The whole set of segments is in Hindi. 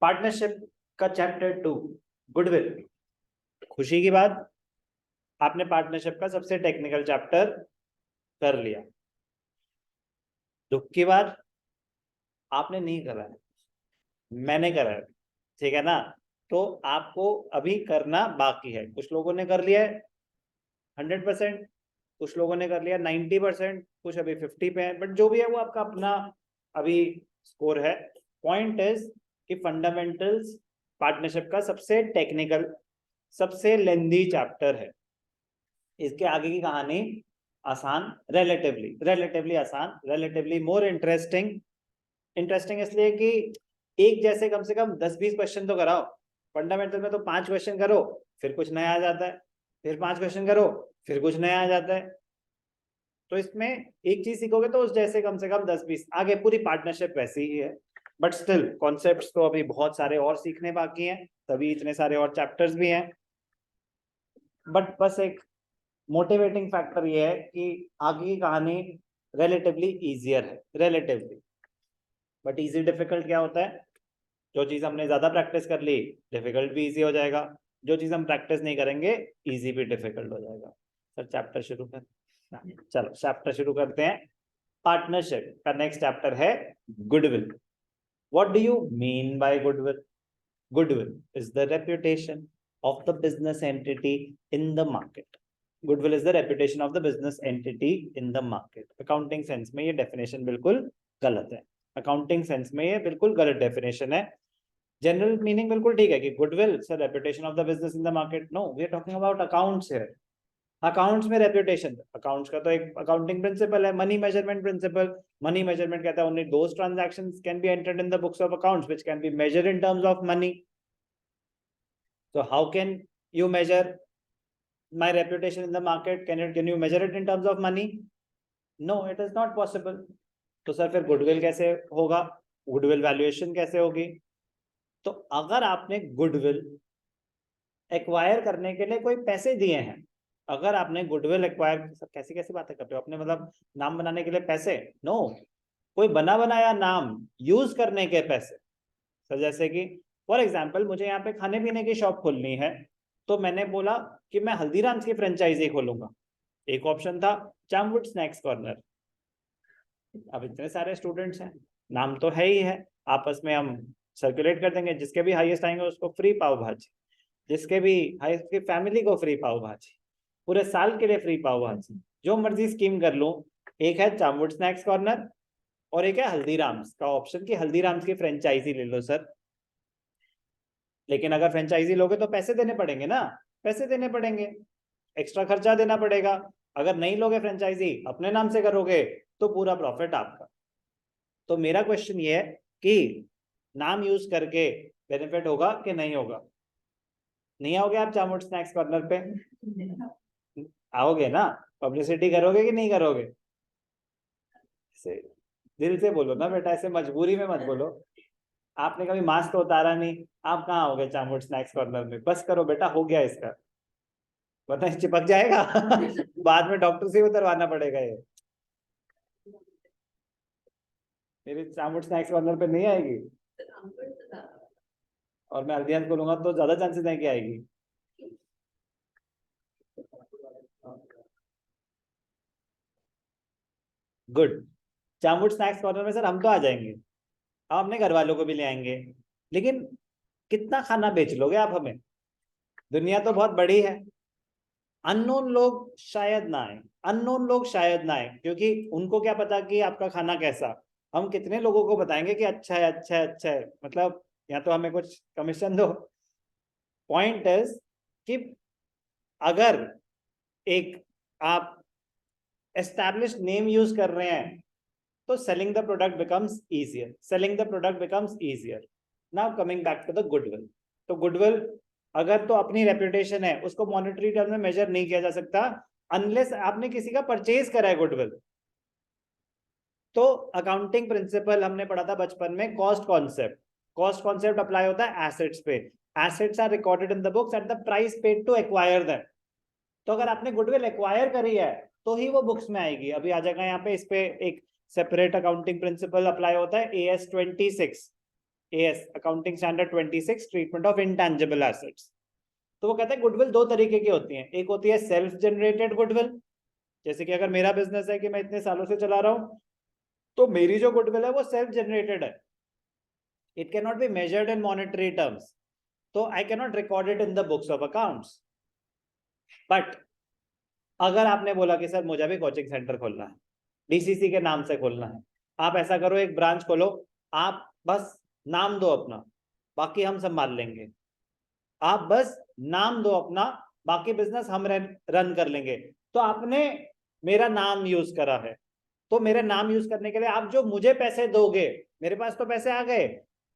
पार्टनरशिप का चैप्टर 2 गुडविल। खुशी की बात, आपने पार्टनरशिप का सबसे टेक्निकल चैप्टर कर लिया। दुख की बात, आपने नहीं करा है, मैंने करा है, ठीक है ना। तो आपको अभी करना बाकी है। कुछ लोगों ने कर लिया है 100%, कुछ लोगों ने कर लिया 90%, कुछ अभी 50 पे है, बट जो भी है वो आपका अपना अभी स्कोर है। पॉइंट इज कि फंडामेंटल्स पार्टनरशिप का सबसे टेक्निकल, सबसे लेंदी चैप्टर है। इसके आगे की कहानी आसान, रिलेटिवली आसान, रिलेटिवली मोर इंटरेस्टिंग। इंटरेस्टिंग इसलिए कि एक जैसे कम से कम 10-20 क्वेश्चन तो कराओ। फंडामेंटल में तो 5 क्वेश्चन करो फिर कुछ नया आ जाता है, फिर 5 क्वेश्चन करो फिर कुछ नया आ जाता है। तो इसमें एक चीज सीखोगे तो उस जैसे कम से कम 10-20 आगे। पूरी पार्टनरशिप वैसी ही है, बट स्टिल कॉन्सेप्ट्स तो अभी बहुत सारे और सीखने बाकी हैं, तभी इतने सारे और चैप्टर्स भी हैं। बट बस एक मोटिवेटिंग फैक्टर ये है कि आगे की कहानी रिलेटिवली इजियर है, रिलेटिवली। बट इजी डिफिकल्ट क्या होता है? जो चीज हमने ज्यादा प्रैक्टिस कर ली डिफिकल्ट भी इजी हो जाएगा, जो चीज हम प्रैक्टिस नहीं करेंगे इजी भी डिफिकल्ट हो जाएगा। सर चैप्टर शुरू कर, चलो चैप्टर शुरू करते हैं। पार्टनरशिप का नेक्स्ट चैप्टर है goodwill. What do you mean by goodwill? Goodwill is the reputation of the business entity in the market. Goodwill is the reputation of the business entity in the market. Accounting sense में ये डेफिनेशन बिल्कुल गलत है। अकाउंटिंग सेंस में ये बिल्कुल गलत डेफिनेशन है। जनरल मीनिंग बिल्कुल ठीक है कि goodwill is the reputation of the business in the market. No, we are talking about accounts here. Accounts में रेपुटेशन, अकाउंट्स का तो एक अकाउंटिंग प्रिंसिपल है, money measurement principle. Money measurement कहता है only those transactions can be entered in the books of accounts which can be measured in terms of money. So how can you measure my reputation in the market? Can you measure it in terms of money? No, it is not possible. तो सर फिर गुडविल कैसे होगा, गुडविल वैल्यूएशन कैसे होगी? तो अगर आपने गुडविल एक्वायर करने के लिए कोई पैसे दिए हैं, अगर आपने गुडविल एक्वायर, कैसी कैसी बातें करते हो आपने, मतलब नाम बनाने के लिए पैसे? नो, कोई बना बनाया नाम यूज करने के पैसे। सर जैसे कि फॉर एग्जाम्पल मुझे यहाँ पे खाने पीने की शॉप खोलनी है, तो मैंने बोला कि मैं हल्दीराम्स की फ्रेंचाइजी खोलूंगा। एक ऑप्शन था चामवुड स्नैक्स कॉर्नर। अब इतने सारे स्टूडेंट्स हैं, नाम तो है ही है, आपस में हम सर्कुलेट कर देंगे, जिसके भी हाईएस्ट आएंगे उसको फ्री पाव भाजी, जिसके भी हाईएस्ट की फैमिली को फ्री पाव भाजी, पूरे साल के लिए फ्री पाव भाजी, जो मर्जी स्कीम कर लूं। एक है चामवुड स्नैक्स कॉर्नर और एक है हल्दीराम्स का ऑप्शन कि हल्दीराम्स की फ्रेंचाइजी ले लो सर। लेकिन अगर फ्रेंचाइजी लोगे तो पैसे देने पड़ेंगे ना, पैसे देने पड़ेंगे, एक्स्ट्रा खर्चा देना पड़ेगा। अगर नहीं लोगे फ्रेंचाइजी, अपने नाम से करोगे तो पूरा प्रॉफिट आपका। तो मेरा क्वेश्चन ये है कि नाम यूज करके बेनिफिट होगा कि नहीं होगा? नहीं आओगे आप चामवुड स्नैक्स कॉर्नर पे? आओगे ना? पब्लिसिटी करोगे कि नहीं करोगे? ऐसे दिल से बोलो ना बेटा, ऐसे मजबूरी में मत बोलो। आपने कभी मास्क तो उतारा नहीं, आप कहाँ हो गए चामवुड स्नैक्स कॉर्नर में? बस करो बेटा, हो गया इसका, वरना चिपक जाएगा बाद में डॉक्टर से उतरवाना पड़ेगा ये। मेरी चामवुड स्नैक्स कॉर्नर पे नहीं आएगी और मैं हल्दीराम्स बोलूंगा तो ज्यादा चांसेस है कि आएगी। गुड। चामवुड स्नैक्स कॉर्नर में सर हम तो आ जाएंगे, हम अपने घर वालों को भी ले आएंगे, लेकिन कितना खाना बेच लोगे आप हमें? दुनिया तो बहुत बड़ी है, अननोन लोग शायद ना आए, अननोन लोग शायद ना आए, क्योंकि उनको क्या पता कि आपका खाना कैसा। हम कितने लोगों को बताएंगे कि अच्छा है अच्छा है अच्छा है, मतलब या तो हमें कुछ कमीशन दो। पॉइंट इज कि अगर एक आप एस्टैब्लिश नेम यूज कर रहे हैं तो selling the product becomes easier, selling the product becomes easier. Now coming back to the goodwill. तो गुडविल अगर तो अपनी रेपुटेशन है, उसको मॉनेटरी टर्म में मेजर नहीं किया जा सकता अनलेस आपने किसी का परचेज करा है गुडविल। तो अकाउंटिंग प्रिंसिपल हमने पढ़ा था बचपन में, cost concept. Cost concept apply होता है एसेट्स पे। Assets are recorded in the books at the price paid to acquire them. तो अगर आपने गुडविल एक्वायर करी है तो ही वो बुक्स में आएगी। अभी आ जाएगा यहाँ पे, इस पे एक सेपरेट अकाउंटिंग प्रिंसिपल अप्लाई होता है, AS 26। AS accounting standard 26 treatment of intangible assets. तो वो कहते हैं गुडविल दो तरीके की होती है, एक होती है सेल्फ जनरेटेड गुडविल, जैसे कि अगर मेरा बिजनेस है कि मैं इतने सालों से चला रहा हूं तो मेरी जो गुडविल है वो सेल्फ जनरेटेड है, it can not be measured in monetary terms, तो I can not record it in the books of accounts. But अगर आपने बोला कि सर मुझे भी कोचिंग सेंटर खोलना है, DCC के नाम से खोलना है, आप ऐसा करो एक ब्रांच खोलो, आप बस नाम दो अपना, बाकी हम संभाल लेंगे, आप बस नाम दो अपना, बाकी बिजनेस हम रन कर लेंगे। तो आपने मेरा नाम यूज करा है, तो मेरा नाम यूज करने के लिए आप जो मुझे पैसे दोगे, मेरे पास तो पैसे आ गए,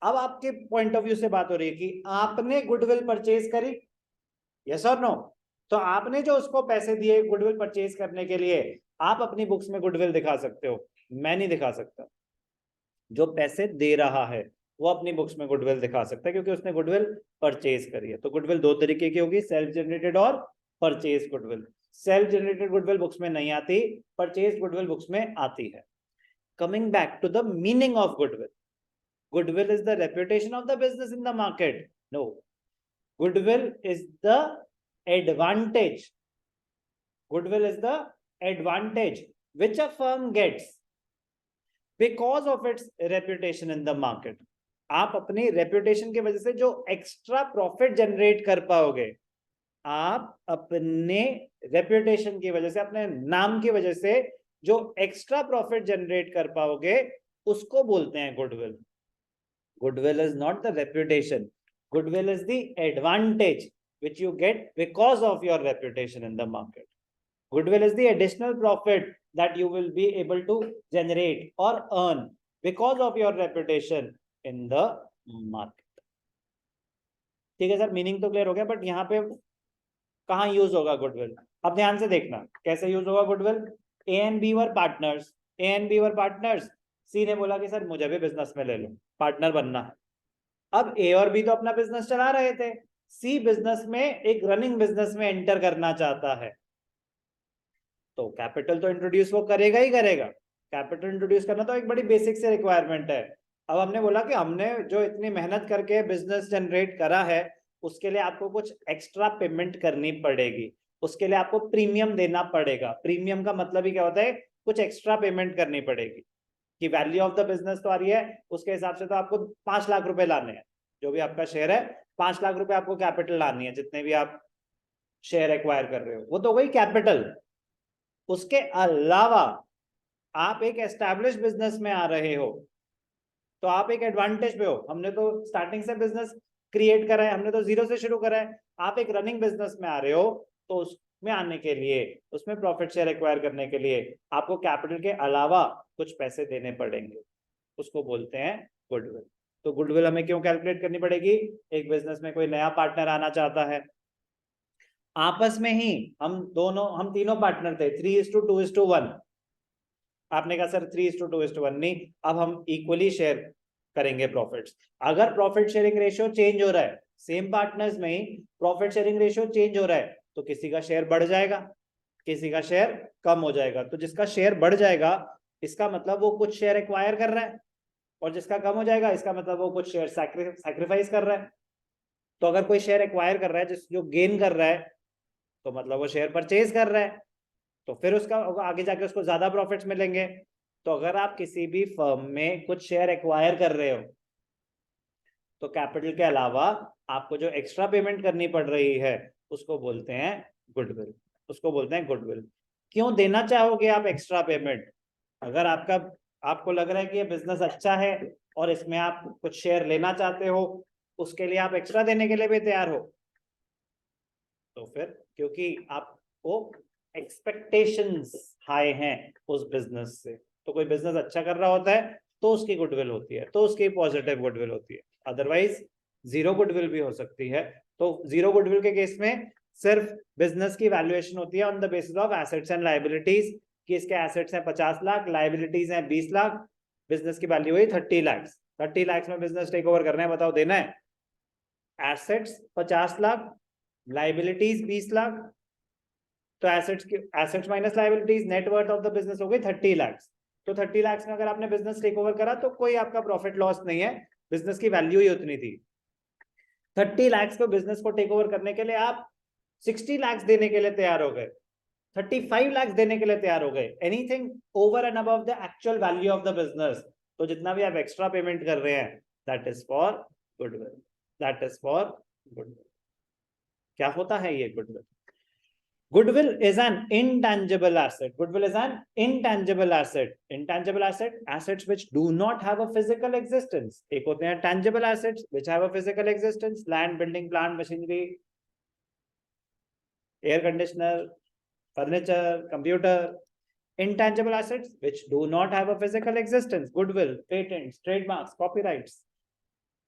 अब आपके पॉइंट ऑफ व्यू से बात हो रही है कि आपने गुडविल परचेज करी, यस और नो? तो आपने जो उसको पैसे दिए गुडविल परचेज करने के लिए, आप अपनी बुक्स में गुडविल दिखा सकते हो, मैं नहीं दिखा सकता। जो पैसे दे रहा है वो अपनी बुक्स में गुडविल दिखा सकता है क्योंकि उसने गुडविल परचेज करी है। तो गुडविल दो तरीके की होगी, सेल्फ जनरेटेड और purchase goodwill. Self generated goodwill books में नहीं आती, परचेज गुडविल बुक्स में आती है। Coming back to the meaning of goodwill, goodwill is the reputation of the business in the market? No, goodwill is the advantage, goodwill is the advantage which a firm gets because of its reputation in the market। आप अपनी रेपुटेशन की वजह से जो एक्स्ट्रा प्रॉफिट जनरेट कर पाओगे, आप अपने रेपुटेशन की वजह से, अपने नाम की वजह से जो एक्स्ट्रा प्रॉफिट जनरेट कर पाओगे, उसको बोलते हैं goodwill. Goodwill is not the reputation, goodwill is the advantage which you get because of your reputation in the market। Goodwill is the additional profit that you will be able to generate or earn because of your reputation in the market। ठीक है सर, मीनिंग तो क्लियर हो गया, बट यहाँ पे कहाँ यूज होगा गुडविल? अब ध्यान से देखना कैसे यूज होगा goodwill. A and B were partners, A and B were partners, C ने बोला कि सर मुझे भी बिजनेस में ले लो, पार्टनर बनना है। अब A और B तो अपना बिजनेस चला रहे थे, C बिजनेस में एक रनिंग बिजनेस में एंटर करना चाहता है, तो कैपिटल तो इंट्रोड्यूस वो करेगा ही करेगा। कैपिटल इंट्रोड्यूस करना तो एक बड़ी बेसिक से रिक्वायरमेंट है। अब हमने बोला कि हमने जो इतनी मेहनत करके बिजनेस जनरेट करा है, उसके लिए आपको कुछ एक्स्ट्रा पेमेंट करनी पड़ेगी, उसके लिए आपको प्रीमियम देना पड़ेगा। प्रीमियम का मतलब ही क्या होता है? कुछ एक्स्ट्रा पेमेंट करनी पड़ेगी कि वैल्यू ऑफ द बिजनेस तो आ रही है, उसके हिसाब से तो आपको 5 लाख रुपए लाने हैं, जो भी आपका शेयर है 5 लाख रुपए आपको कैपिटल लानी है, जितने भी आप शेयर एक्वायर कर रहे हो, वो तो वही कैपिटल। उसके अलावा आप एक एस्टैब्लिश बिजनेस में आ रहे हो, तो आप एक एडवांटेज पे हो। हमने तो स्टार्टिंग से बिजनेस क्रिएट करा है, हमने तो जीरो से शुरू करा है। आप एक रनिंग बिजनेस में आ रहे हो, तो उसमें आने के लिए, उसमें प्रॉफिट शेयर एक्वायर करने के लिए आपको कैपिटल के अलावा कुछ पैसे देने पड़ेंगे, उसको बोलते हैं गुडविल। तो गुडविल हमें क्यों कैलकुलेट करनी पड़ेगी? एक बिजनेस में कोई नया पार्टनर आना चाहता है, आपस में ही हम तीनों पार्टनर थे, 3:2:1। आपने कहा सर 3:2:1 नहीं, अब हम इक्वली शेयर करेंगे प्रॉफिट्स। अगर प्रॉफिट शेयरिंग रेशियो चेंज हो रहा है, सेम पार्टनर्स में ही प्रॉफिट शेयरिंग रेशियो चेंज हो रहा है, तो किसी का शेयर बढ़ जाएगा, किसी का शेयर कम हो जाएगा। तो जिसका शेयर बढ़ जाएगा इसका मतलब वो कुछ शेयर एक्वायर कर रहा है, और जिसका कम हो जाएगा इसका मतलब वो कुछ शेयर सैक्रिफाइस कर रहा है। तो अगर कोई शेयर एक्वायर कर रहा है जो गेन कर रहा है, तो मतलब वो शेयर परचेज कर रहा है, तो फिर उसका आगे जाके उसको ज्यादा प्रॉफिट्स मिलेंगे। तो अगर आप किसी भी फर्म में कुछ शेयर एक्वायर कर रहे हो, तो कैपिटल के अलावा आपको जो एक्स्ट्रा पेमेंट करनी पड़ रही है उसको बोलते हैं गुडविल, उसको बोलते हैं गुडविल। क्यों देना चाहोगे आप एक्स्ट्रा पेमेंट? अगर आपको लग रहा है कि ये बिजनेस अच्छा है और इसमें आप कुछ शेयर लेना चाहते हो, उसके लिए आप एक्स्ट्रा देने के लिए भी तैयार हो, तो फिर क्योंकि आपको एक्सपेक्टेशंस हाई हैं उस बिजनेस से, तो कोई बिजनेस अच्छा कर रहा होता है तो उसकी गुडविल होती है, तो उसकी पॉजिटिव गुडविल होती है। अदरवाइज जीरो गुडविल भी हो सकती है। तो जीरो गुडविल के केस में सिर्फ बिजनेस की वैल्यूएशन होती है on the basis of assets and liabilities, कि इसके एसेट्स हैं 50 लाख, लायबिलिटीज हैं 20 लाख, बिजनेस की वैल्यू हुई 30 लाख। 30 लाख में बिजनेस टेक ओवर करना है, बताओ देना है? एसेट्स 50 लाख, लायबिलिटीज 20 लाख, तो assets minus liabilities, net worth of the business हो गई 30 लाख। तो 30 लाख में अगर आपने बिजनेस टेक ओवर करा तो कोई आपका प्रॉफिट लॉस नहीं है, बिजनेस की वैल्यू ही उतनी थी। 30 लाख को बिजनेस को टेक ओवर करने के लिए आप 60 लाख देने के लिए तैयार हो गए, 35 लाख देने के लिए तैयार हो गए, anything over and above the actual value of the business, तो जितना भी आप एक्स्ट्रा पेमेंट कर रहे हैं that is for goodwill, that is for goodwill. क्या होता है ये goodwill? Goodwill is an intangible asset. Goodwill is an intangible asset. Intangible asset, assets which do not have a physical existence. एक होते हैं tangible assets which have a physical existence. Land, building, plant, machinery, air conditioner, furniture, computer. Intangible assets which do not have a physical existence. Goodwill, patents, trademarks, copyrights.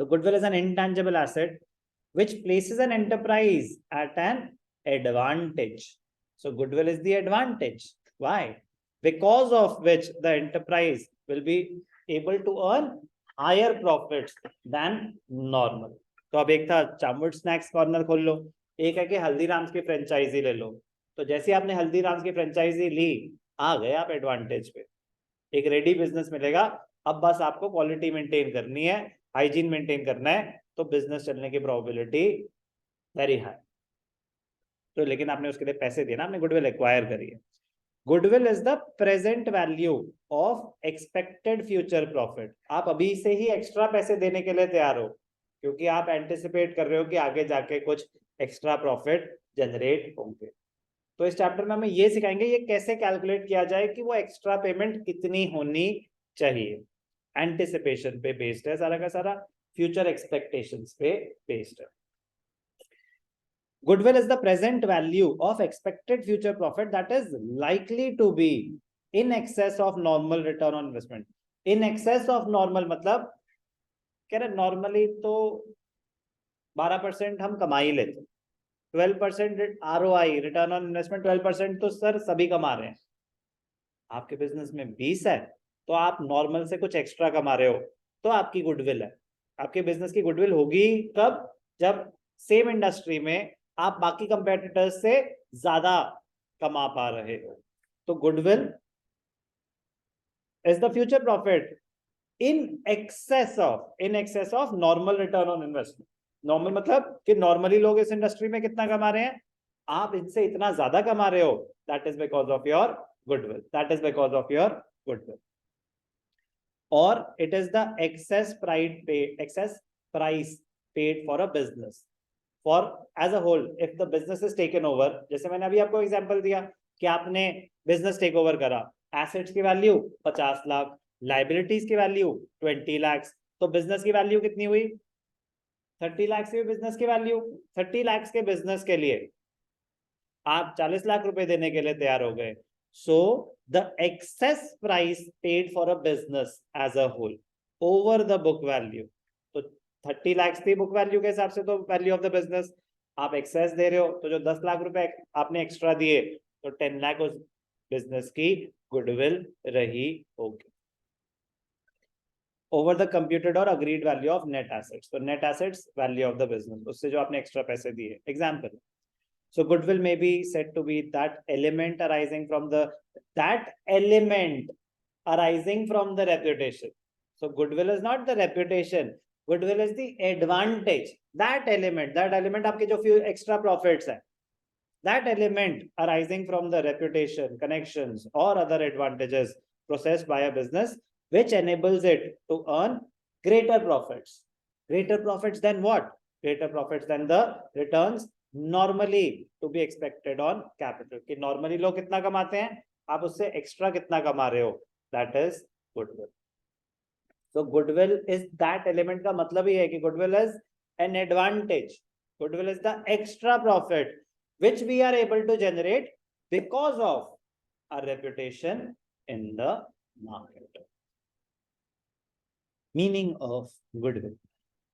So goodwill is an intangible asset which places an enterprise at an advantage. So goodwill is the advantage. Why? Because of which the enterprise will be able to earn higher profits than normal. तो अब एक था चामुंड स्नैक्स कॉर्नर खोल लो, एक है कि हल्दीराम्स की फ्रेंचाइजी ले लो। तो जैसे आपने हल्दीराम्स की फ्रेंचाइजी ली, आ गए आप एडवांटेज पे, एक रेडी बिजनेस मिलेगा। अब बस आपको क्वालिटी मेंटेन करनी है, हाइजीन मेंटेन करना है, तो बिजनेस चलने की प्रोबेबिलिटी वेरी हाई। तो लेकिन आपने उसके लिए पैसे दिए ना, आपने गुडविल एक्वायर करी है। Goodwill is the present value of expected future profit. आप अभी से ही एक्स्ट्रा पैसे देने के लिए तैयार हो, क्योंकि आप एंटिसिपेट कर रहे हो कि आगे जाके कुछ एक्स्ट्रा प्रॉफिट जनरेट होंगे। तो इस चैप्टर में हमें ये सिखाएंगे ये कैसे कैलकुलेट किया जाए कि वो एक्स्ट्रा पेमेंट कितनी होनी चाहिए। एंटिसिपेशन पे बेस्ड है सारा का सारा, फ्यूचर एक्सपेक्टेशंस पे बेस्ड है। Goodwill is the present value of expected future profit that is likely to be in excess of normal return on investment. In excess of normal मतलब कह रहे नॉर्मली तो 12% हम कमा ही लेते, 12% ROI रिटर्न ऑन इन्वेस्टमेंट 12% तो सर सभी कमा रहे हैं। आपके बिजनेस में 20 है तो आप नॉर्मल से कुछ एक्स्ट्रा कमा रहे हो, तो आपकी गुडविल है। आपके बिजनेस की गुडविल होगी कब? जब सेम इंडस्ट्री में आप बाकी कंपेटिटर्स से ज्यादा कमा पा रहे हो। तो goodwill is the future profit in excess of normal return on investment. Normal मतलब कि नॉर्मली लोग इस इंडस्ट्री में कितना कमा रहे हैं, आप इनसे इतना ज्यादा कमा रहे हो, that is because of your goodwill, that is because of your goodwill. और it is the excess price paid for a business for as a whole if the business is taken over। जैसे मैंने अभी आपको एग्जांपल दिया कि आपने बिजनेस टेक ओवर करा, एसेट्स की वैल्यू 50 लाख, लाइबिलिटीज की वैल्यू 20 लाख, तो बिजनेस की वैल्यू कितनी हुई? 30 लाख की बिजनेस की वैल्यू। 30 लाख के बिजनेस के लिए आप 40 लाख रुपए देने के लिए तैयार हो गए। So the excess price paid for a business as a whole over the book value, तो 30 लाख थी बुक वैल्यू के हिसाब से, तो वैल्यू ऑफ द बिजनेस आप एक्सेस दे रहे हो, तो जो 10 लाख रुपए आपने एक्स्ट्रा दिए, तो 10 लाख उस बिजनेस की गुडविल रही होगी ओवर द कंप्यूटेड और agreed value of net assets. तो net assets value of the business, उससे जो आपने एक्स्ट्रा पैसे दिए। Example, so goodwill may be said to be that element arising from the reputation. So goodwill is not the reputation, goodwill is the advantage, that element आपके जो few extra profits है, that element arising from the reputation, connections or other advantages processed by a business which enables it to earn greater profits than what? Greater profits than the returns normally to be expected on capital। कि normally लोग कितना कमाते हैं, आप उससे extra कितना कमा रहे हो, that is goodwill। So goodwill is that element का मतलब ही है कि goodwill is an advantage, goodwill is the extra profit which we are able to generate because of our reputation in the market। Meaning of goodwill,